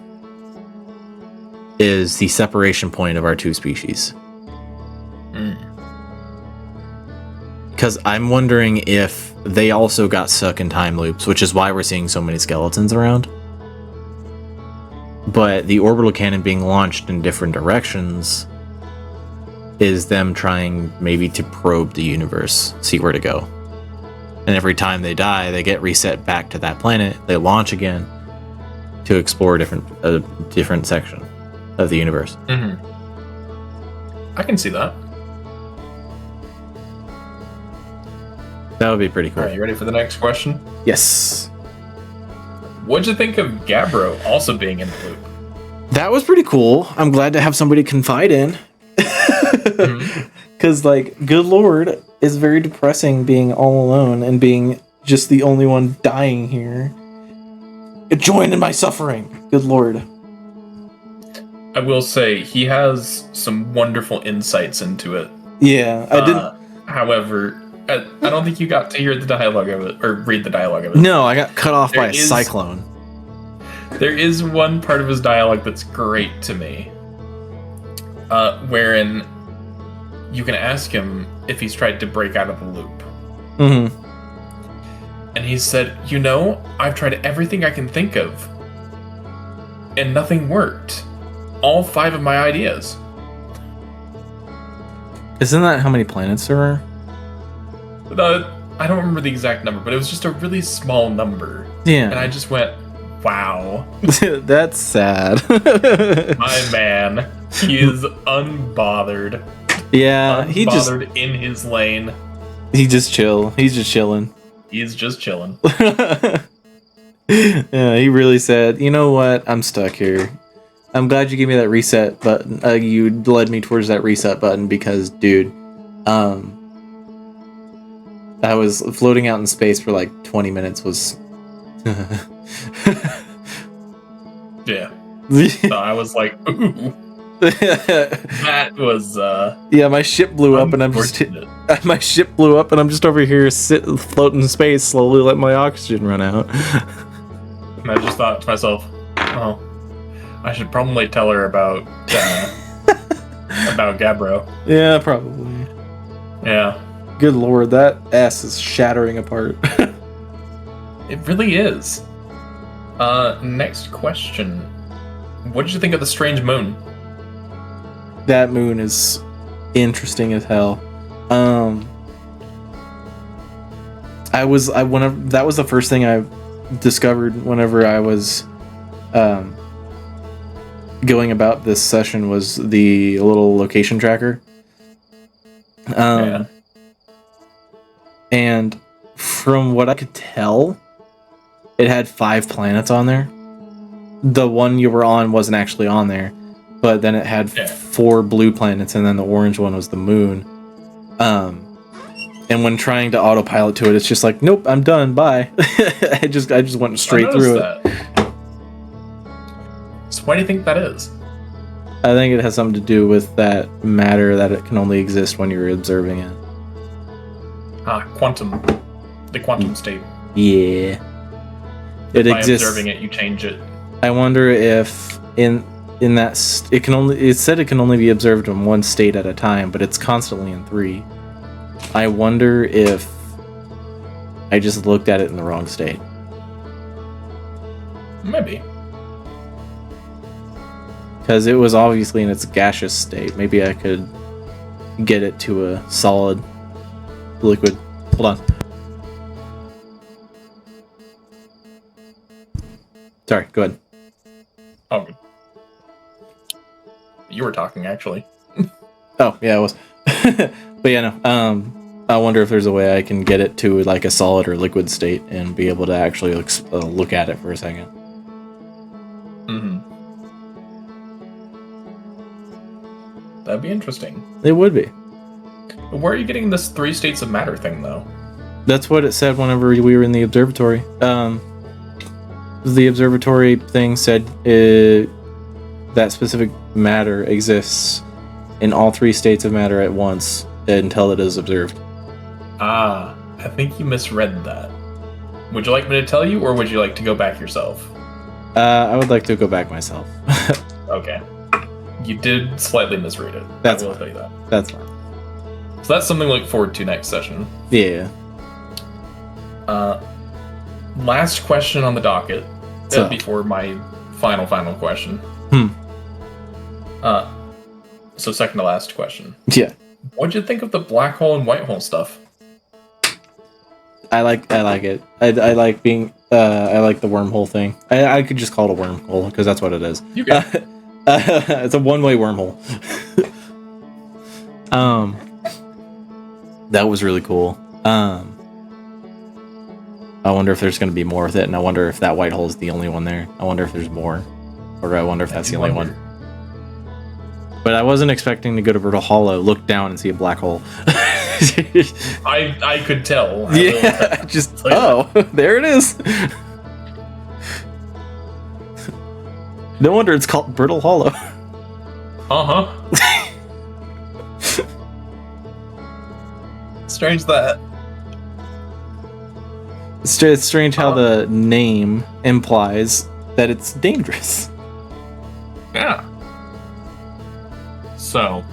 is the separation point of our two species. Because I'm wondering if they also got stuck in time loops, which is why we're seeing so many skeletons around. But the orbital cannon being launched in different directions is them trying maybe to probe the universe, see where to go. And every time they die, they get reset back to that planet. They launch again to explore a different section of the universe. I can see that. That would be pretty cool. All right, you ready for the next question? Yes. What'd you think of Gabbro also being in the loop? That was pretty cool. I'm glad to have somebody to confide in. Because, like, good lord, it's very depressing being all alone and being just the only one dying here. Join in my suffering. Good lord. I will say, he has some wonderful insights into it. Yeah, I didn't... However, I don't think you got to hear the dialogue of it, or read the dialogue of it. No, I got cut off by a cyclone. There is one part of his dialogue that's great to me. Wherein you can ask him if he's tried to break out of the loop. And he said, I've tried everything I can think of. And nothing worked. All 5 of my ideas. Isn't that how many planets there are? I don't remember the exact number, but it was just a really small number. Yeah. And I just went, wow. That's sad. My man. He is unbothered. Yeah, unbothered in his lane. He's just chilling. He's just chilling. Yeah, he really said, you know what? I'm stuck here. I'm glad you gave me that reset button. You led me towards that reset button because, dude, I was floating out in space for like 20 minutes. Was Yeah. So I was like, ooh. That was yeah, my ship blew up, and I'm just my ship blew up, and I'm just over here floating in space, slowly letting my oxygen run out. And I just thought to myself, oh, I should probably tell her about Gabbro. Yeah, probably. Yeah. Good lord, that ass is shattering apart. It really is. Next question. What did you think of the strange moon? That moon is interesting as hell. That was the first thing I discovered whenever I was going about this session was the little location tracker. Yeah. And from what I could tell, it had 5 planets on there. The one you were on wasn't actually on there, but then it had 4 blue planets, and then the orange one was the moon. And when trying to autopilot to it, it's just like, nope, I'm done, bye. I just went straight through it. So why do you think that is? I think it has something to do with that matter that it can only exist when you're observing it. Quantum. The quantum state. Yeah. It exists. By observing it, you change it. I wonder if in that it said it can only be observed in one state at a time, but it's constantly in 3. I wonder if I just looked at it in the wrong state. Maybe. Because it was obviously in its gaseous state. Maybe I could get it to a solid liquid. Hold on. Sorry, go ahead. Oh, good. You were talking, actually. Oh, yeah, I was. But yeah, no. I wonder if there's a way I can get it to like a solid or liquid state and be able to actually look at it for a second. Mm-hmm. That'd be interesting. It would be. But where are you getting this 3 states of matter thing, though? That's what it said whenever we were in the observatory. The observatory thing said that specific matter exists in all 3 states of matter at once until it is observed. I think you misread that. Would you like me to tell you, or would you like to go back yourself? I would like to go back myself. Okay. You did slightly misread it. I will tell you that. That's fine. So that's something to look forward to next session. Yeah. Last question on the docket. Before my final question. So second to last question. Yeah. What'd you think of the black hole and white hole stuff? I like it. I like being I like the wormhole thing. I could just call it a wormhole because that's what it is. You can. It's a one-way wormhole. That was really cool. I wonder if there's going to be more with it, and I wonder if that white hole is the only one there. I wonder if there's more, or I wonder if that's the only one. But I wasn't expecting to go to Brittle Hollow, look down, and see a black hole. I could tell. Yeah, just there it is. No wonder it's called Brittle Hollow. Strange that. It's strange how the name implies that it's dangerous. Yeah. So,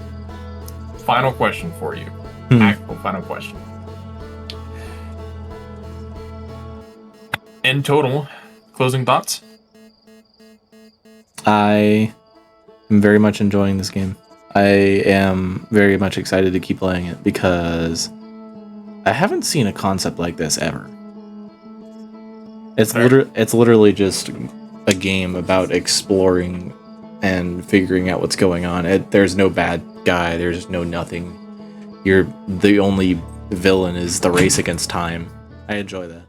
final question for you. Actual final question. In total, closing thoughts? I am very much enjoying this game. I am very much excited to keep playing it because I haven't seen a concept like this ever. It's literally just a game about exploring and figuring out what's going on. There's no bad guy. There's no nothing. The only villain is the race against time. I enjoy that.